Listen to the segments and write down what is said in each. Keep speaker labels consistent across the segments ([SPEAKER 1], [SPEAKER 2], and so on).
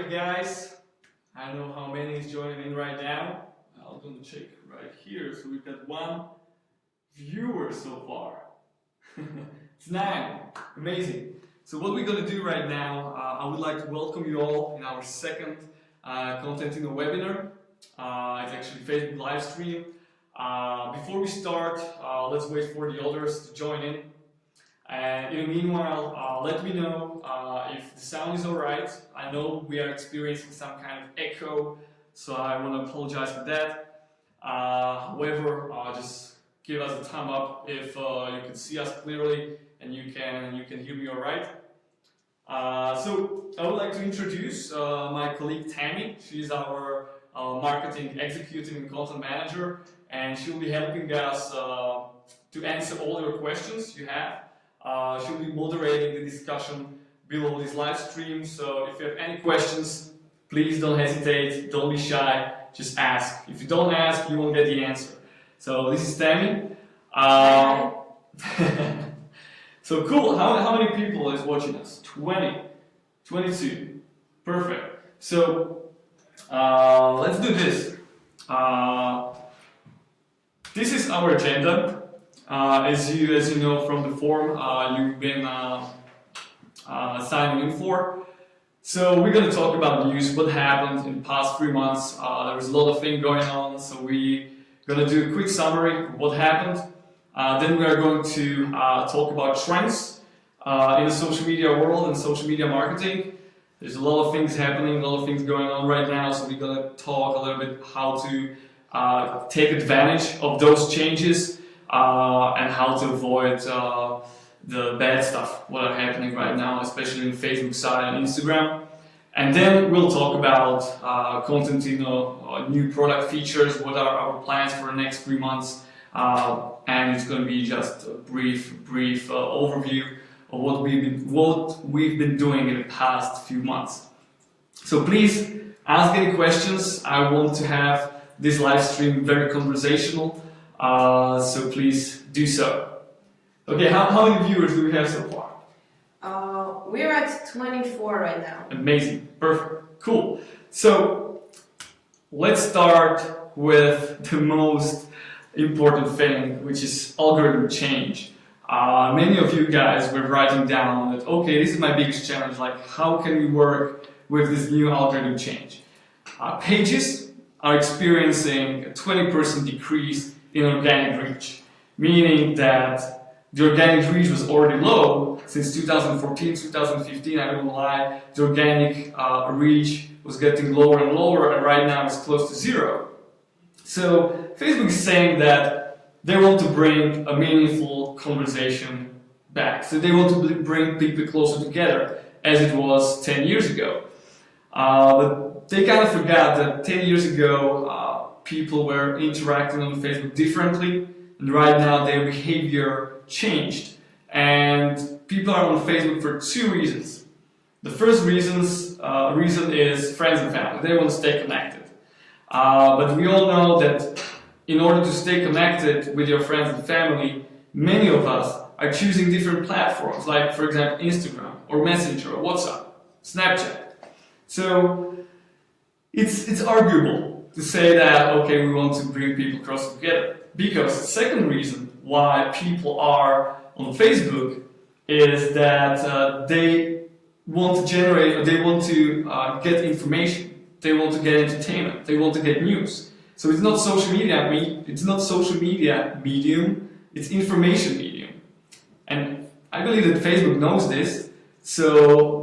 [SPEAKER 1] Alright guys, I don't know how many is joining in right now. I'm going to check right here. So we've got 1 viewer so far. It's 9. Amazing. So what we're going to do right now, I would like to welcome you all in our second Constantino webinar. It's actually Facebook live stream. Before we start, let's wait for the others to join in. And in the meanwhile, let me know if the sound is alright. I know we are experiencing some kind of echo, so I want to apologize for that. However, just give us a thumb up if you can see us clearly and you can hear me alright. So I would like to introduce my colleague Tammy. She's our marketing executive and content manager, and she'll be helping us to answer all your questions you have. She'll be moderating the discussion below this live stream, so if you have any questions, please don't hesitate, don't be shy, just ask. If you don't ask, you won't get the answer. So this is Tammy. So cool, how many people is watching us? 20, 22, perfect. So let's do this. This is our agenda. As you know from the form you've been signing in for. So we're going to talk about news, what happened in the past 3 months. There was a lot of things going on, so we're going to do a quick summary of what happened. Then we are going to talk about trends in the social media world and social media marketing. There's a lot of things happening, a lot of things going on right now, so we're going to talk a little bit how to take advantage of those changes. And how to avoid the bad stuff what are happening right now, especially in Facebook side and Instagram. And then we'll talk about Constantino new product features, what are our plans for the next 3 months, and it's going to be just a brief overview of what we've been doing in the past few months. So please ask any questions. I want to have this live stream very conversational. So please do so. Okay, how many viewers do we have so far?
[SPEAKER 2] We're at 24 right now.
[SPEAKER 1] Amazing, perfect, cool. So let's start with the most important thing, which is algorithm change. Many of you guys were writing down that, okay, this is my biggest challenge, like how can we work with this new algorithm change? Pages are experiencing a 20% decrease in organic reach, meaning that the organic reach was already low since 2014, 2015, I don't lie, the organic reach was getting lower and lower, and right now it's close to 0. So Facebook is saying that they want to bring a meaningful conversation back. So they want to bring people closer together as it was 10 years ago. But they kind of forgot that 10 years ago people were interacting on Facebook differently, and right now their behavior changed. And people are on Facebook for 2 reasons. The first reason is friends and family. They want to stay connected. But we all know that in order to stay connected with your friends and family, many of us are choosing different platforms, like for example Instagram or Messenger or WhatsApp, Snapchat. So it's arguable to say that, okay, we want to bring people closer together. Because the second reason why people are on Facebook is that they want to generate, or they want to get information, they want to get entertainment, they want to get news. So it's not social media medium, it's information medium. And I believe that Facebook knows this, so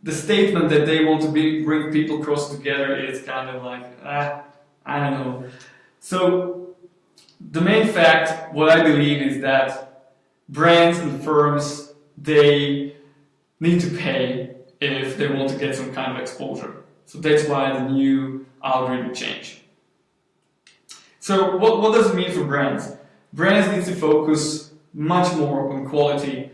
[SPEAKER 1] the statement that they want to bring people closer together is kind of like, I don't know. So the main fact, what I believe, is that brands and firms, they need to pay if they want to get some kind of exposure. So that's why the new algorithm change. So what does it mean for brands? Brands need to focus much more on quality,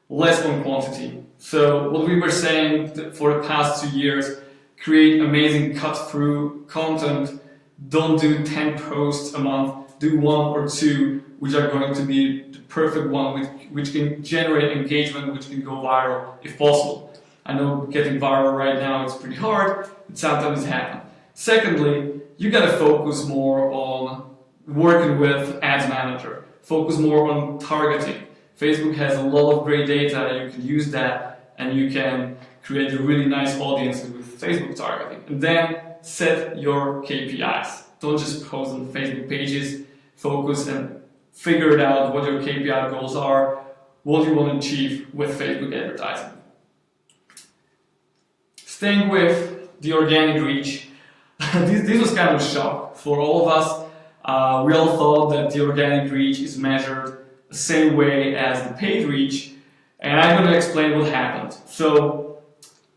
[SPEAKER 1] less on quantity. So what we were saying for the past 2 years, create amazing cut-through content, don't do 10 posts a month, do 1 or 2, which are going to be the perfect one, which can generate engagement, which can go viral if possible. I know getting viral right now is pretty hard, but sometimes it happens. Secondly, you gotta focus more on working with Ads Manager. Focus more on targeting. Facebook has a lot of great data, you can use that and you can create a really nice audience with Facebook targeting. And then set your KPIs. Don't just post on Facebook pages, focus and figure it out what your KPI goals are, what you want to achieve with Facebook advertising. Staying with the organic reach, this was kind of a shock for all of us. We all thought that the organic reach is measured the same way as the paid reach, and I'm going to explain what happened. So,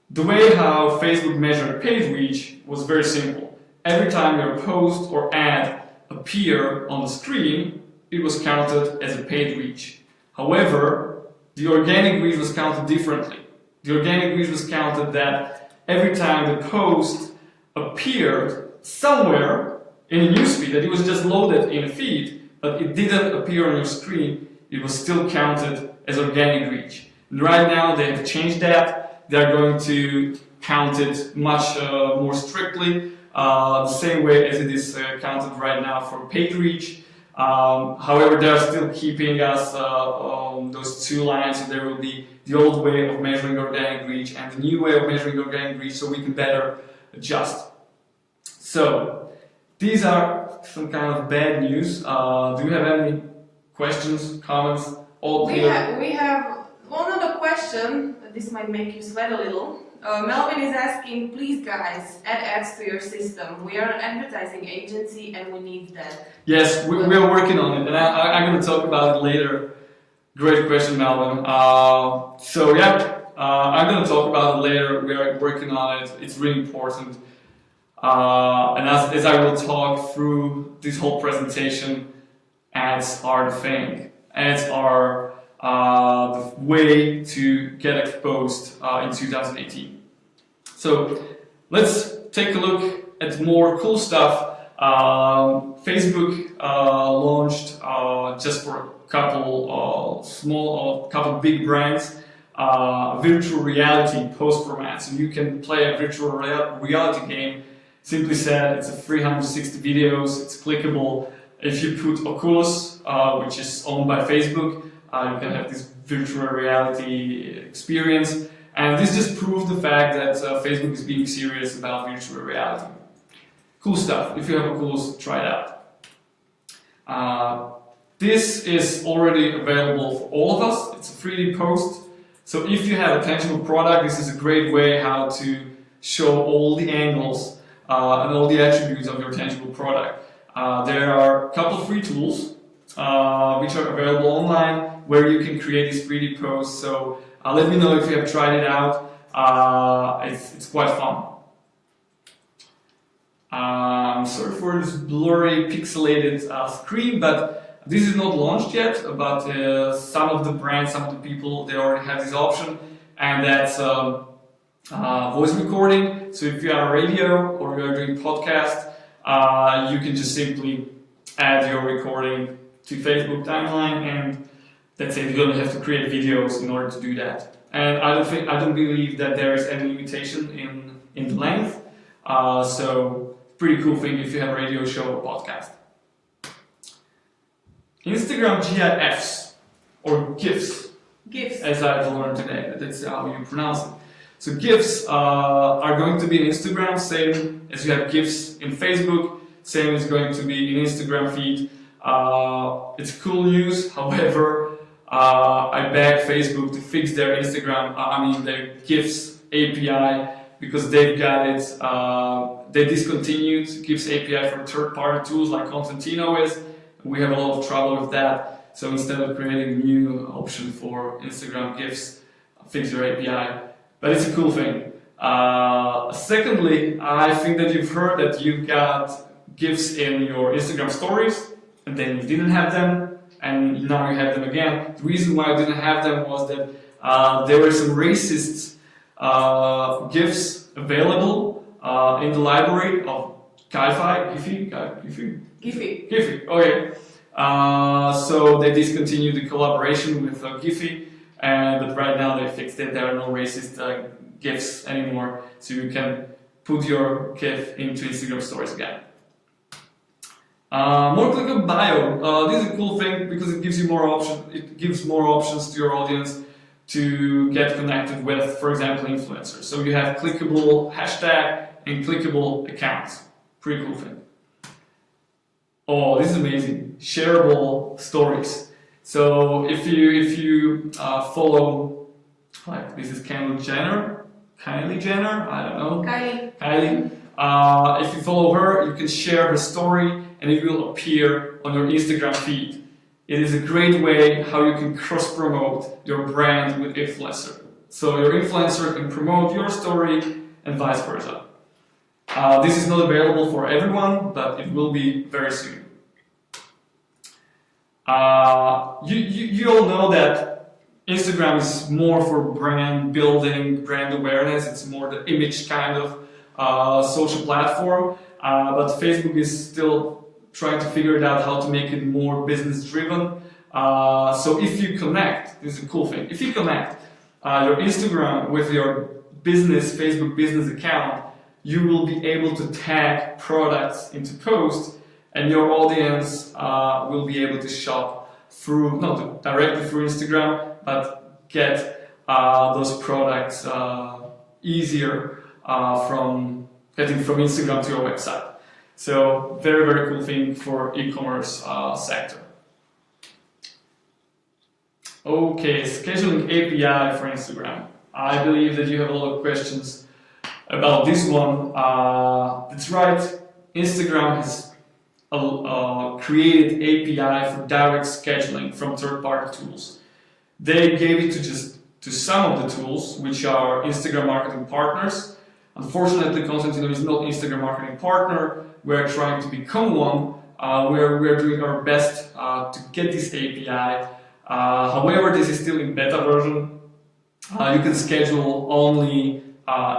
[SPEAKER 1] the way how Facebook measured paid reach was very simple. Every time your post or ad appeared on the screen, it was counted as a paid reach. However, the organic reach was counted differently. The organic reach was counted that every time the post appeared somewhere in a newsfeed, that it was just loaded in a feed, but it didn't appear on your screen, it was still counted as organic reach. And right now they have changed that. They are going to count it much more strictly, the same way as it is counted right now for paid reach. However, they are still keeping us on those two lines, so there will be the old way of measuring organic reach and the new way of measuring organic reach, so we can better adjust. So, these are some kind of bad news. Do you have any questions, comments?
[SPEAKER 2] We have one other question. This might make you sweat a little. Melvin is asking, please guys, add ads to your system. We are an advertising agency and we need that.
[SPEAKER 1] Yes, we are working on it, and I'm going to talk about it later. Great question, Melvin. I'm going to talk about it later. We are working on it. It's really important. And as I will talk through this whole presentation, ads are the thing. Ads are the way to get exposed in 2018. So let's take a look at more cool stuff. Facebook launched just for a couple big brands, virtual reality post format. So you can play a virtual reality game. Simply said, it's a 360 videos, it's clickable. If you put Oculus, which is owned by Facebook, you can have this virtual reality experience. And this just proves the fact that Facebook is being serious about virtual reality. Cool stuff. If you have Oculus, try it out. This is already available for all of us. It's a 3D post. So if you have a tangible product, this is a great way how to show all the angles and all the attributes of your tangible product. There are a couple of free tools which are available online where you can create these 3D posts. So let me know if you have tried it out. It's quite fun. Sorry for this blurry, pixelated screen, but this is not launched yet. But some of the brands, some of the people, they already have this option, and that's voice recording. So if you are a radio or you are doing podcast, you can just simply add your recording to Facebook timeline, and that's it. You don't have to create videos in order to do that. And I don't believe that there is any limitation in length. So pretty cool thing if you have a radio show or podcast. Instagram GIFs or GIFs.
[SPEAKER 2] GIFs.
[SPEAKER 1] As I've learned today, that's how you pronounce it. So GIFs are going to be in Instagram, same as you have GIFs in Facebook, same is going to be in Instagram feed. It's cool news, however, I beg Facebook to fix their their GIFs API, because they've got it, they discontinued GIFs API for third-party tools like Constantino is. We have a lot of trouble with that, so instead of creating a new option for Instagram GIFs, fix your API. But it's a cool thing. Secondly, I think that you've heard that you've got GIFs in your Instagram stories, and then you didn't have them, and now you have them again. The reason why I didn't have them was that there were some racist GIFs available in the library of Giphy. Okay. So they discontinued the collaboration with Giphy. But right now they fixed it. There are no racist GIFs anymore, so you can put your GIF into Instagram stories again. More clickable bio. This is a cool thing because it gives you more options. It gives more options to your audience to get connected with, for example, influencers. So you have clickable hashtag and clickable accounts. Pretty cool thing. Oh, this is amazing. Shareable stories. So if you follow, like this is Kylie Jenner, I don't know. Kylie. If you follow her, you can share her story and it will appear on your Instagram feed. It is a great way how you can cross-promote your brand with influencer. So your influencer can promote your story and vice versa. This is not available for everyone, but it will be very soon. You all know that Instagram is more for brand building, brand awareness. It's more the image kind of social platform, but Facebook is still trying to figure it out how to make it more business driven. So if you connect, this is a cool thing, if you connect your Instagram with your business, Facebook business account, you will be able to tag products into posts and your audience will be able to shop through, not directly through Instagram, but get those products easier from getting from Instagram to your website. So very, very cool thing for e-commerce sector. Okay, scheduling API for Instagram. I believe that you have a lot of questions about this one. That's right, Instagram has created API for direct scheduling from third-party tools. They gave it to some of the tools, which are Instagram marketing partners. Unfortunately, Constantino is not Instagram marketing partner. We're trying to become one. We're doing our best to get this API. However, this is still in beta version. You can schedule only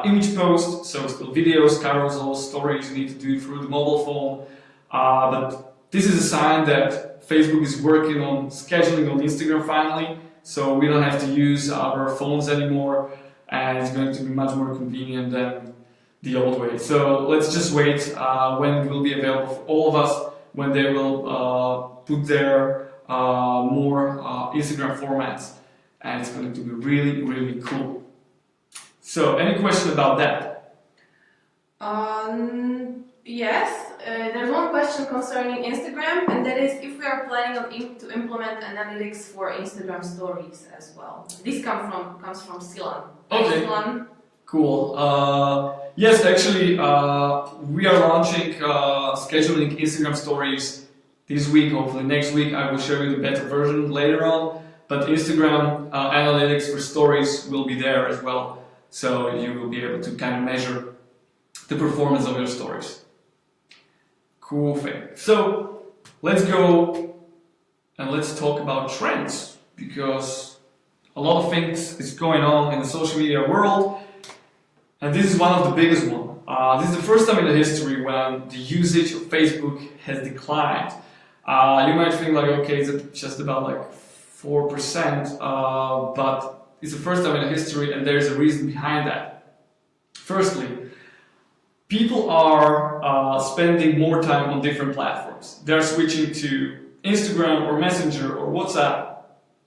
[SPEAKER 1] image posts, so still videos, carousels, stories you need to do through the mobile phone. But this is a sign that Facebook is working on scheduling on Instagram finally, so we don't have to use our phones anymore, and it's going to be much more convenient than the old way. So let's just wait when it will be available for all of us, when they will put their more Instagram formats, and it's going to be really, really cool. So, any question about that?
[SPEAKER 2] Yes. There's one question concerning Instagram, and that is if we are planning on to implement analytics for Instagram stories as well. This comes from Silan.
[SPEAKER 1] Okay.
[SPEAKER 2] Silan.
[SPEAKER 1] Cool. Yes, actually, we are launching scheduling Instagram stories this week. Hopefully, next week I will show you the better version later on. But Instagram analytics for stories will be there as well, so you will be able to kind of measure the performance of your stories. Cool thing. So let's go and let's talk about trends, because a lot of things is going on in the social media world, and this is one of the biggest one. This is the first time in the history when the usage of Facebook has declined. You might think like, okay, it's just about like 4%, but it's the first time in the history, and there's a reason behind that. Firstly, people are spending more time on different platforms. They're switching to Instagram or Messenger or WhatsApp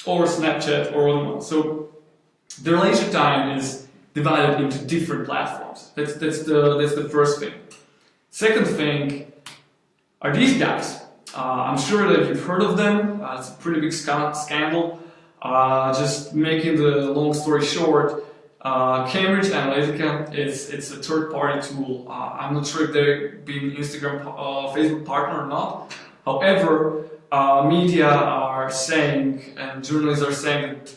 [SPEAKER 1] or Snapchat or other ones. So their leisure time is divided into different platforms. That's the first thing. Second thing are these guys. I'm sure that you've heard of them. It's a pretty big scandal. Just making the long story short, Cambridge Analytica, it's a third-party tool. I'm not sure if they're being Instagram, Facebook partner or not. However, media are saying and journalists are saying that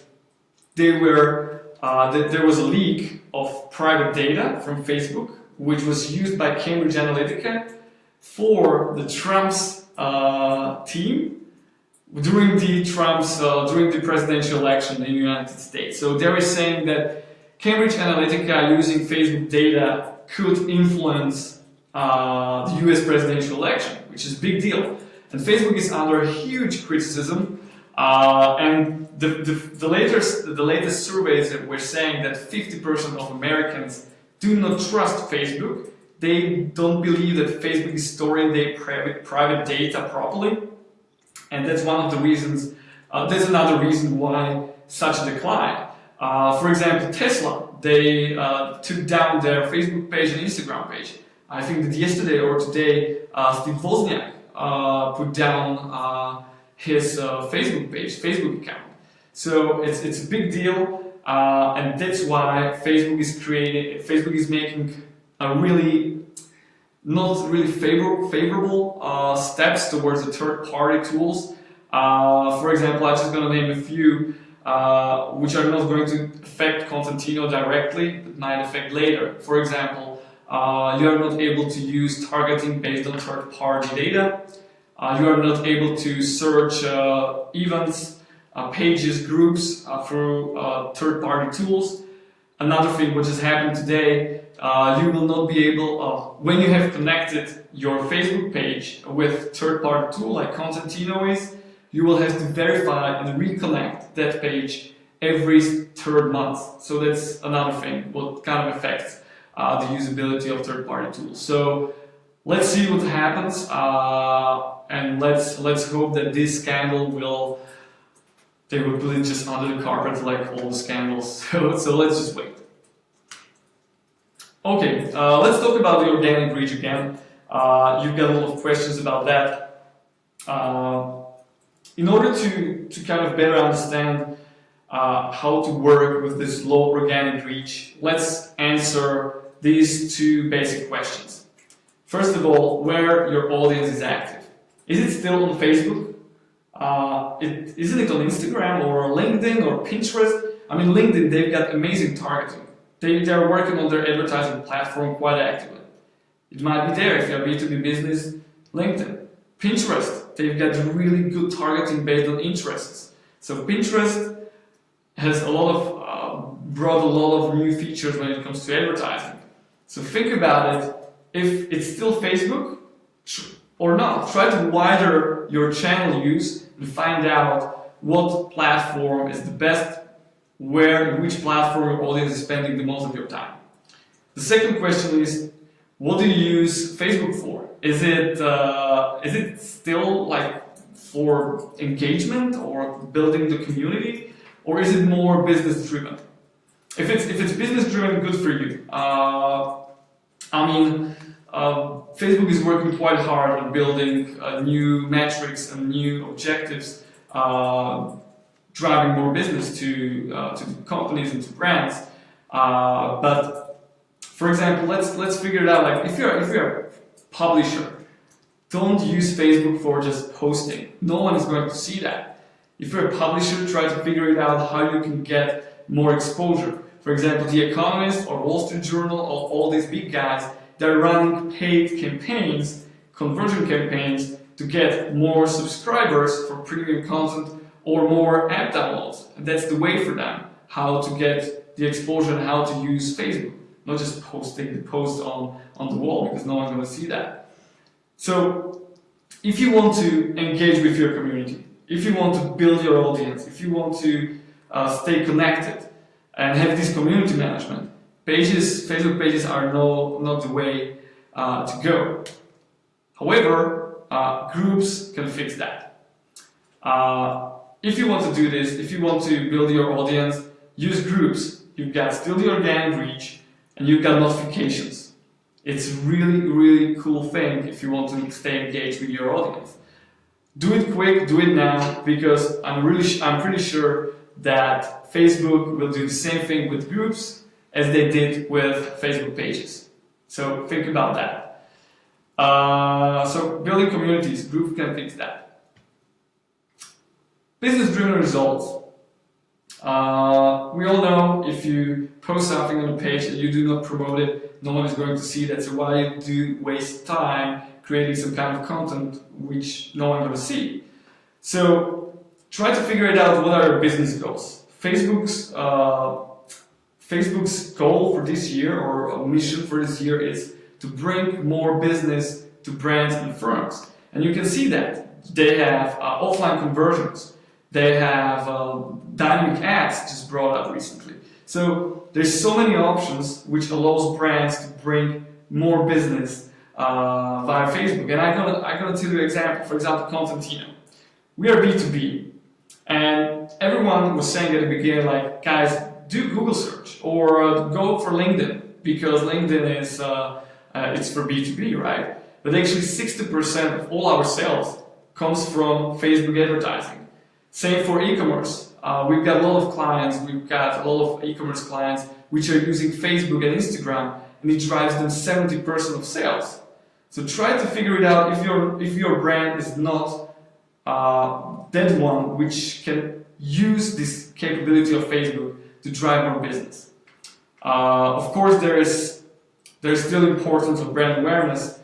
[SPEAKER 1] that there was a leak of private data from Facebook, which was used by Cambridge Analytica for the Trump's team during the presidential election in the United States. So they were saying that Cambridge Analytica using Facebook data could influence the US presidential election, which is a big deal. And Facebook is under huge criticism And the latest surveys were saying that 50% of Americans do not trust Facebook. They don't believe that Facebook is storing their private data properly. And that's one of the reasons, there's another reason why such a decline. For example, Tesla, they took down their Facebook page and Instagram page. I think that yesterday or today, Steve Wozniak put down his Facebook page, Facebook account. So it's a big deal, and that's why Facebook is making a not really favorable steps towards the third-party tools. For example, I'm just going to name a few which are not going to affect Constantino directly, but might affect later. For example, you are not able to use targeting based on third-party data. You are not able to search events, pages, groups through third-party tools. Another thing which has happened today, you will not be able, when you have connected your Facebook page with third-party tool like Constantino is, you will have to verify and reconnect that page every third month. So that's another thing, what kind of affects the usability of third-party tools. So let's see what happens, and let's hope that this scandal they will put it just under the carpet like all the scandals. So let's just wait. Okay, let's talk about the organic reach again. You've got a lot of questions about that. In order to kind of better understand how to work with this low organic reach, let's answer these two basic questions. First of all, where your audience is active. Is it still on Facebook? Isn't it on Instagram or LinkedIn or Pinterest? I mean, LinkedIn, they've got amazing targeting. They're working on their advertising platform quite actively. It might be there if you have B2B business, LinkedIn. Pinterest, they've got really good targeting based on interests. So Pinterest has brought a lot of new features when it comes to advertising. So think about it, if it's still Facebook or not. Try to widen your channel use and find out what platform is the best, in which platform your audience is spending the most of your time. The second question is, what do you use Facebook for? Is it still like for engagement or building the community, or is it more business driven? If it's business driven, good for you. Facebook is working quite hard on building new metrics and new objectives, driving more business to companies and to brands. But for example, let's figure it out. Like if you're a publisher, don't use Facebook for just posting. No one is going to see that. If you're a publisher, try to figure it out how you can get more exposure. For example, The Economist or Wall Street Journal or all these big guys, they're running paid campaigns, conversion campaigns, to get more subscribers for premium content or more app downloads. And that's the way for them, how to get the exposure and how to use Facebook. Not just posting the post on the wall, because no one's going to see that. So if you want to engage with your community, if you want to build your audience, if you want to stay connected and have this community management, Facebook pages are not the way to go. However, groups can fix that. If you want to do this, if you want to build your audience, use groups. You've got still the organic reach and you've got notifications. It's really, really cool thing if you want to stay engaged with your audience. Do it quick, do it now, because I'm pretty sure that Facebook will do the same thing with groups as they did with Facebook pages. So think about that. So building communities, groups can fix that. Business-driven results. We all know if you post something on a page and you do not promote it, no one is going to see that. So why do you waste time creating some kind of content which no one is going to see? So try to figure it out. What are your business goals? Facebook's goal for this year, or a mission for this year, is to bring more business to brands and firms. And you can see that they have offline conversions. They have dynamic ads just brought out recently. So there's so many options which allows brands to bring more business via Facebook. And I'm gonna tell you an example. For example, Kontentino. We are B2B, and everyone was saying at the beginning, like, guys, do Google search or go for LinkedIn, because LinkedIn is it's for B2B, right? But actually 60% of all our sales comes from Facebook advertising. Same for e-commerce. We've got a lot of clients, we've got a lot of e-commerce clients which are using Facebook and Instagram, and it drives them 70% of sales. So try to figure it out if your brand is not that one which can use this capability of Facebook to drive more business. Of course, there's still importance of brand awareness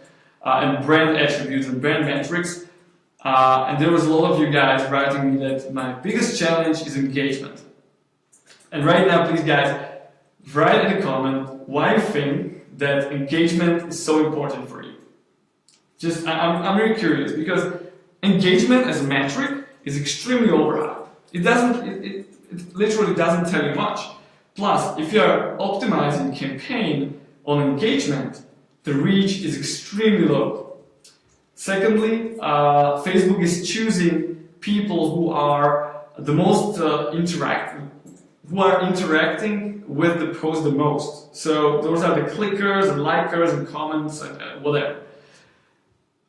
[SPEAKER 1] and brand attributes and brand metrics. And there was a lot of you guys writing me that my biggest challenge is engagement. And right now, please guys, write in the comment why you think that engagement is so important for you. I'm really curious, because engagement as a metric is extremely overhyped. It literally doesn't tell you much. Plus, if you are optimizing campaign on engagement, the reach is extremely low. Secondly, Facebook is choosing people who are the most interacting with the post the most. So those are the clickers and likers and comments and whatever.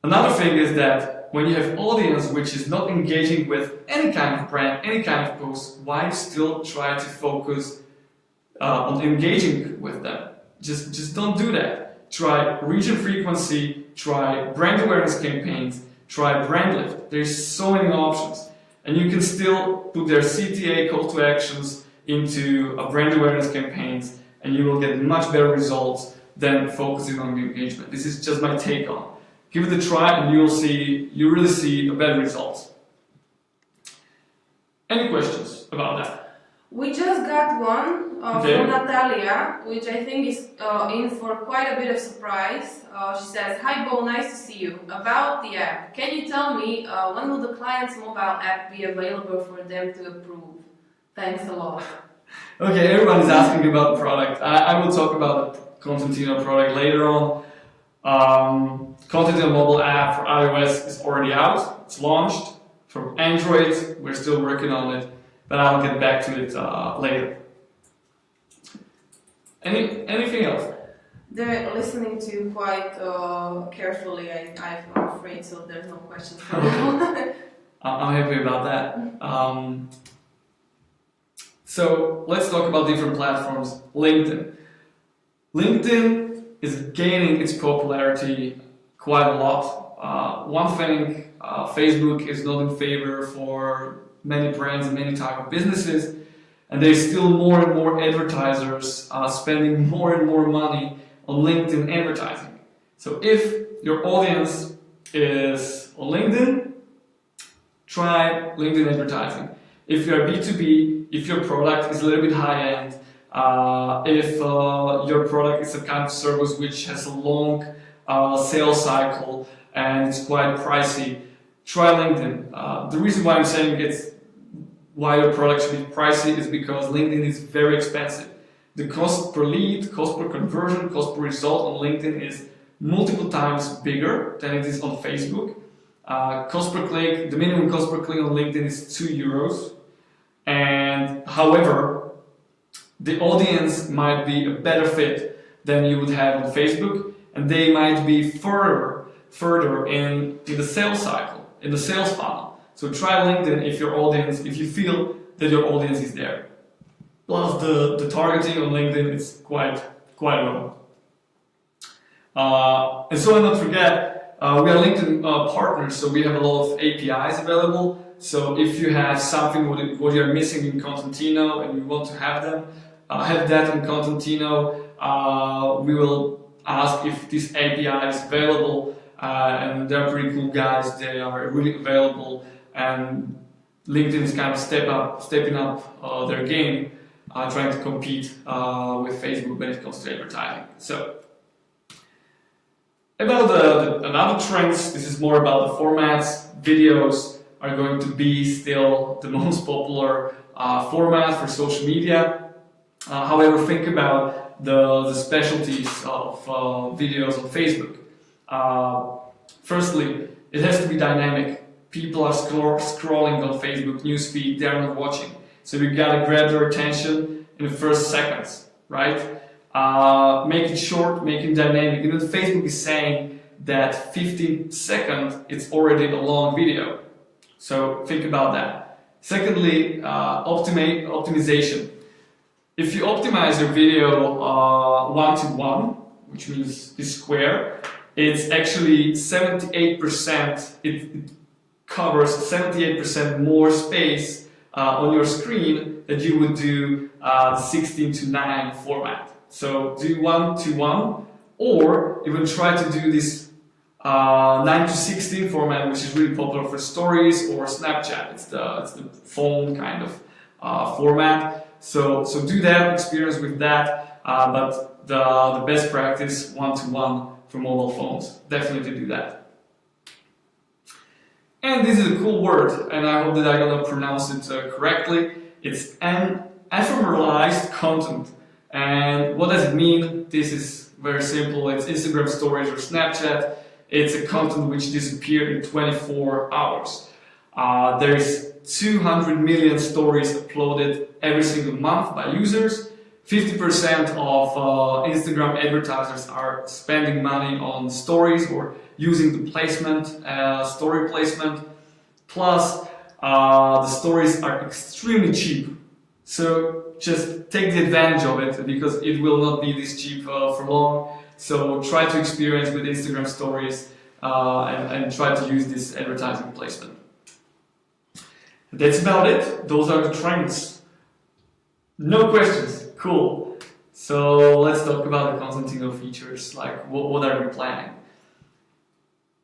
[SPEAKER 1] Another thing is that when you have audience which is not engaging with any kind of brand, any kind of post, why still try to focus on engaging with them? Just don't do that. Try reach and frequency, try brand awareness campaigns, try brand lift. There's so many options. And you can still put their CTA call to actions into brand awareness campaigns, and you will get much better results than focusing on the engagement. This is just my take on it. Give it a try and you really see better results. Any questions about that?
[SPEAKER 2] We just got one from Natalia, which I think is in for quite a bit of surprise. She says, "Hi Bo, nice to see you. About the app, can you tell me when will the client's mobile app be available for them to approve? Thanks a lot."
[SPEAKER 1] Okay, everyone is asking about product. I will talk about the Constantino product later on. Constantino mobile app for iOS is already out. It's launched. For Android, we're still working on it, but I'll get back to it later. Anything else?
[SPEAKER 2] They're listening to you quite carefully, I'm afraid, so there's no questions for them.
[SPEAKER 1] I'm happy about that. So let's talk about different platforms. LinkedIn. LinkedIn is gaining its popularity quite a lot. One thing, Facebook is not in favor for many brands and many type of businesses, and there's still more and more advertisers spending more and more money on LinkedIn advertising. So if your audience is on LinkedIn, try LinkedIn advertising. If you're B2B, if your product is a little bit high-end, if your product is a kind of service which has a long sales cycle and it's quite pricey, try LinkedIn. The reason why I'm saying why your product should be pricey is because LinkedIn is very expensive. The cost per lead, cost per conversion, cost per result on LinkedIn is multiple times bigger than it is on Facebook. Cost per click, the minimum cost per click on LinkedIn is €2. And however, the audience might be a better fit than you would have on Facebook, and they might be further in the sales cycle, in the sales funnel. So try LinkedIn if you feel that your audience is there. Plus the targeting on LinkedIn is quite low. And so not forget, we are LinkedIn partners, so we have a lot of APIs available. So if you have something what you're missing in Constantino and you want to have that in Constantino, we will ask if this API is available, and they're pretty cool guys. They are really available, and LinkedIn is kind of stepping up their game, trying to compete with Facebook when it comes to advertising. So about another trends, this is more about the formats, videos. are going to be still the most popular format for social media. However, think about the specialties of videos on Facebook. Firstly, it has to be dynamic. People are scrolling on Facebook newsfeed, they are not watching. So you gotta grab their attention in the first seconds, right? Make it short, make it dynamic. You know, Facebook is saying that 15 seconds it's already a long video. So think about that. Secondly, optimization. If you optimize your video 1-to-1, which means is square, it's actually 78%, it covers 78% more space on your screen that you would do the 16:9 format. So do 1-to-1, or even try to do this 9-to-16 format, which is really popular for stories or Snapchat. It's the phone kind of format. So do that, experience with that, but the best practice 1-to-1 for mobile phones. Definitely do that. And this is a cool word, and I hope that I'm gonna pronounce it correctly. It's an ephemeralized content. And what does it mean? This is very simple. It's Instagram stories or Snapchat. It's a content which disappeared in 24 hours. There is 200 million stories uploaded every single month by users. 50% of Instagram advertisers are spending money on stories or using the placement, story placement. Plus, the stories are extremely cheap. So just take the advantage of it, because it will not be this cheap for long. So try to experience with Instagram stories and try to use this advertising placement. That's about it. Those are the trends. No questions. Cool. So let's talk about the Constantino features. Like, what are we planning?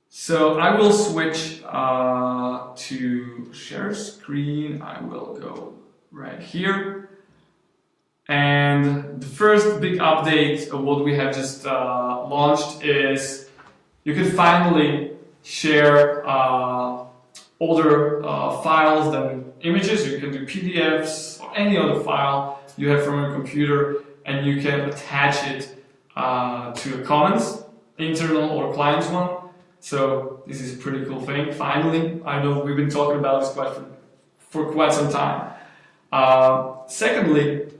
[SPEAKER 1] So I will switch to share screen. I will go right here. And the first big update of what we have just launched is you can finally share older files than images. You can do PDFs or any other file you have from your computer, and you can attach it to a comments, internal or client one. So this is a pretty cool thing. Finally, I know we've been talking about this for quite some time. Secondly,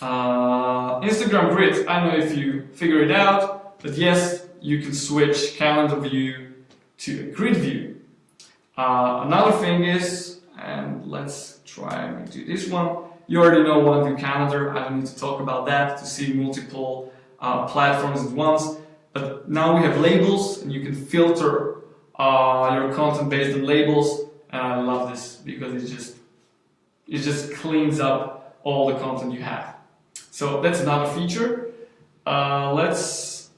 [SPEAKER 1] Instagram Grid. I don't know if you figure it out, but yes, you can switch calendar view to a grid view. Another thing is, and let's try and do this one. You already know OneView Calendar. I don't need to talk about that to see multiple platforms at once. But now we have labels, and you can filter your content based on labels. And I love this because it just cleans up all the content you have. So that's another feature. Let's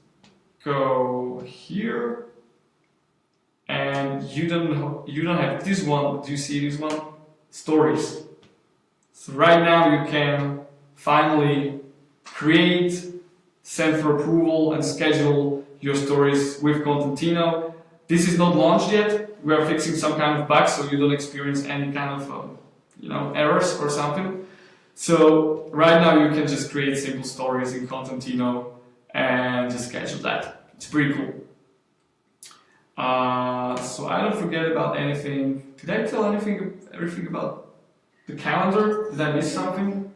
[SPEAKER 1] go here, and you don't have this one. Do you see this one? Stories. So right now you can finally create, send for approval, and schedule your stories with Kontentino. This is not launched yet. We are fixing some kind of bug, so you don't experience any kind of errors or something. So right now you can just create simple stories in Constantino and just schedule that. It's pretty cool. So I don't forget about anything. Did I tell everything about the calendar? Did I miss something?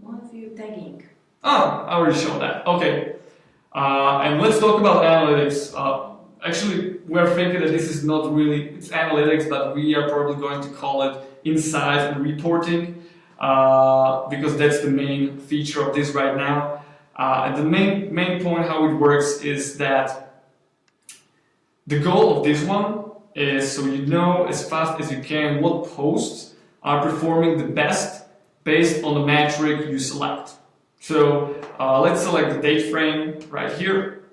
[SPEAKER 2] OneView tagging.
[SPEAKER 1] Oh, I already showed that. Okay. And let's talk about analytics. Actually, we're thinking that this is not really, it's analytics, but we are probably going to call it insight and reporting, because that's the main feature of this right now. And the main point how it works is that the goal of this one is so you know as fast as you can what posts are performing the best based on the metric you select. So let's select the date frame right here.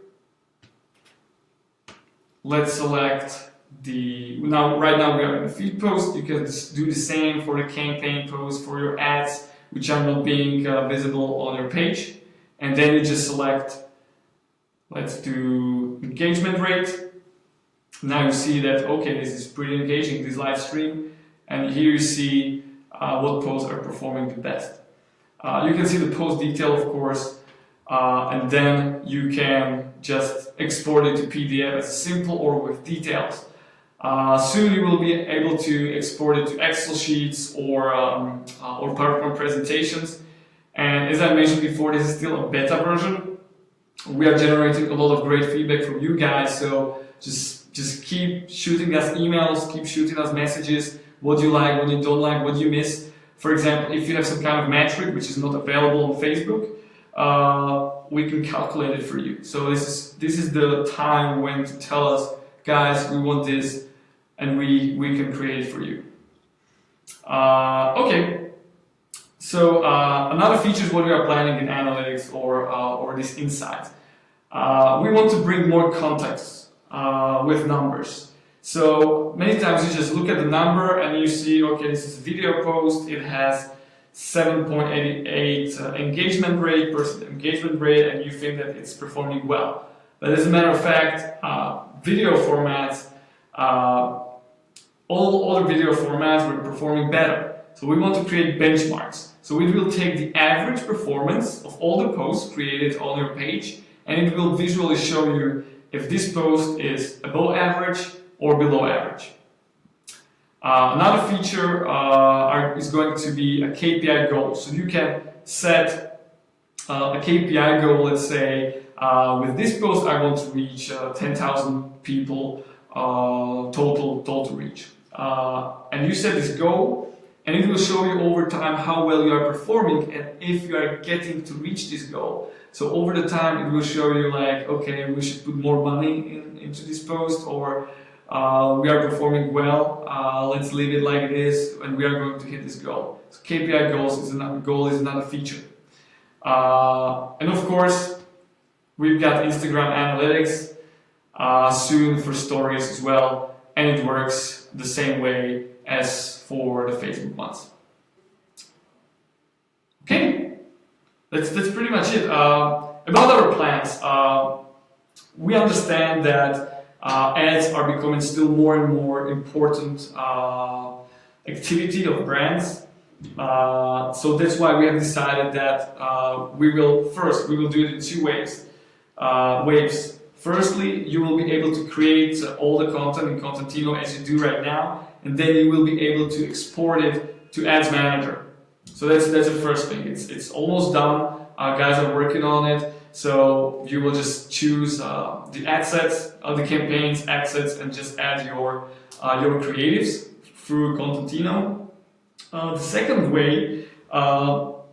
[SPEAKER 1] Let's select right now we are in the feed post. You can do the same for the campaign post for your ads, which are not being visible on your page. And then you just select, let's do engagement rate. Now you see that, okay, this is pretty engaging, this live stream, and here you see what posts are performing the best. You can see the post detail, of course, and then you can just export it to PDF as simple or with details. Soon you will be able to export it to Excel sheets or PowerPoint presentations. And as I mentioned before, this is still a beta version. We are generating a lot of great feedback from you guys, so just keep shooting us emails, keep shooting us messages, what you like, what you don't like, what you miss. For example, if you have some kind of metric which is not available on Facebook, we can calculate it for you. So this is the time when to tell us, guys, we want this, and we can create it for you. Okay. So another feature is what we are planning in analytics or this insight. We want to bring more context with numbers. So many times you just look at the number and you see, okay, this is a video post. It has 7.88 engagement rate, and you think that it's performing well. But as a matter of fact, video formats, all other video formats were performing better. So we want to create benchmarks. So it will take the average performance of all the posts created on your page, and it will visually show you if this post is above average or below average. Another feature is going to be a KPI goal. So you can set a KPI goal, let's say, with this post I want to reach 10,000 people total reach. And you set this goal, and it will show you over time how well you are performing and if you are getting to reach this goal. So over the time it will show you like, okay, we should put more money into this post, or we are performing well, let's leave it like it is, and we are going to hit this goal. So KPI is another feature. And of course, we've got Instagram Analytics soon for stories as well, and it works the same way as for the Facebook ones. Okay, that's pretty much it. About our plans, we understand that ads are becoming still more and more important activity of brands. So that's why we have decided that we will do it in two waves. Firstly, you will be able to create all the content in Constantino as you do right now, and then you will be able to export it to Ads Manager. So that's the first thing. It's almost done. Guys are working on it. So you will just choose the ad sets, the campaigns, ad sets, and just add your creatives through Kontentino. The second way, how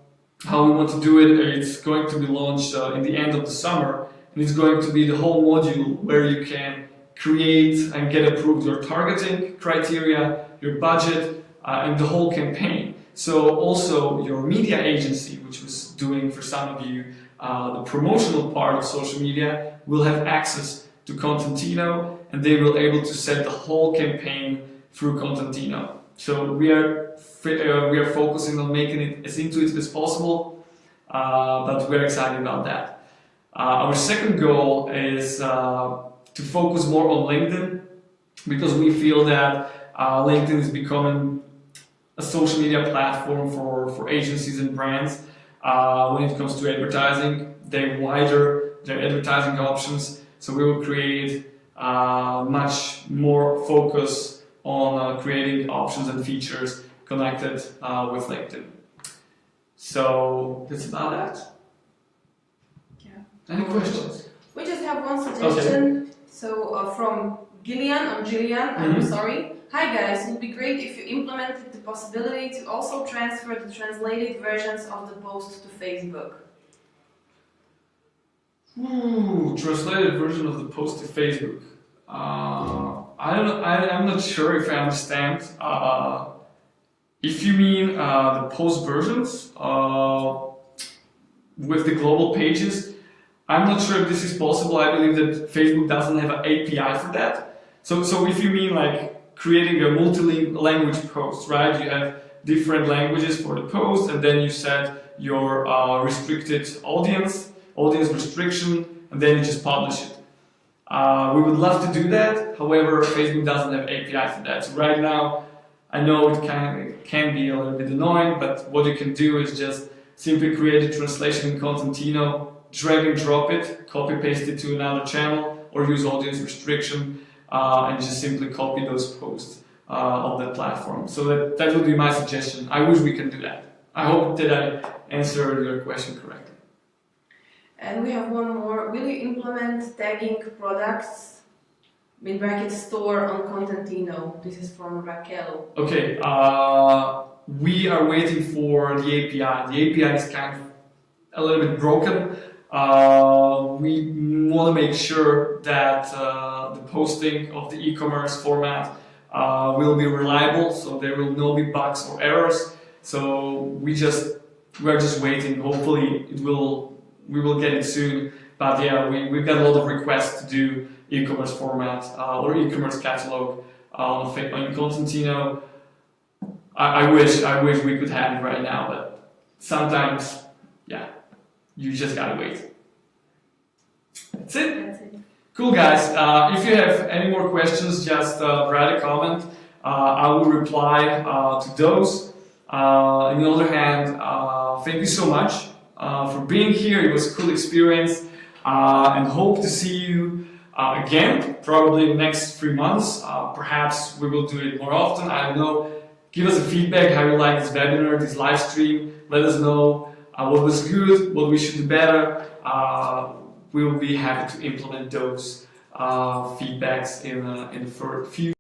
[SPEAKER 1] we want to do it, it's going to be launched in the end of the summer, and it's going to be the whole module where you can create and get approved your targeting criteria, your budget, and the whole campaign. So also your media agency, which was doing for some of you the promotional part of social media, will have access to Constantino, and they will be able to set the whole campaign through Constantino. So we are focusing on making it as intuitive as possible, but we're excited about that. Our second goal is to focus more on LinkedIn, because we feel that LinkedIn is becoming a social media platform for agencies and brands. When it comes to advertising, they widen their advertising options, so we will create much more focus on creating options and features connected with LinkedIn. So that's about that.
[SPEAKER 2] Yeah.
[SPEAKER 1] Any questions?
[SPEAKER 2] We just have one suggestion. Okay. So from Gillian, I'm sorry. Hi guys, it would be great if you implemented the possibility to also transfer the translated versions of the post to Facebook.
[SPEAKER 1] Ooh, translated version of the post to Facebook. I'm not sure if I understand. If you mean the post versions with the global pages, I'm not sure if this is possible. I believe that Facebook doesn't have an API for that. So if you mean like creating a multi-language post, right? You have different languages for the post, and then you set your restricted audience restriction, and then you just publish it. We would love to do that. However, Facebook doesn't have API for that. So right now, I know it can be a little bit annoying, but what you can do is just simply create a translation in Constantino, drag and drop it, copy paste it to another channel, or use audience restriction, and just simply copy those posts of that platform. So that would be my suggestion. I wish we can do that. I hope that I answered your question correctly.
[SPEAKER 2] And we have one more. Will you implement tagging products in bracket store on Kontentino? This is from Raquel.
[SPEAKER 1] Okay, we are waiting for the API. The API is kind of a little bit broken. We want to make sure that the posting of the e-commerce format will be reliable, so there will not be bugs or errors. So we're just waiting. Hopefully we will get it soon. But yeah, we've got a lot of requests to do e-commerce format or e-commerce catalog on Constantino. I wish we could have it right now, but sometimes, yeah, you just gotta wait. That's it.
[SPEAKER 2] That's it.
[SPEAKER 1] Cool, guys. If you have any more questions, just write a comment. I will reply to those. On the other hand, thank you so much for being here. It was a cool experience, and hope to see you again, probably in the next 3 months. Perhaps we will do it more often. I don't know. Give us a feedback how you like this webinar, this live stream. Let us know what was good, what we should do better. We will be happy to implement those feedbacks in the few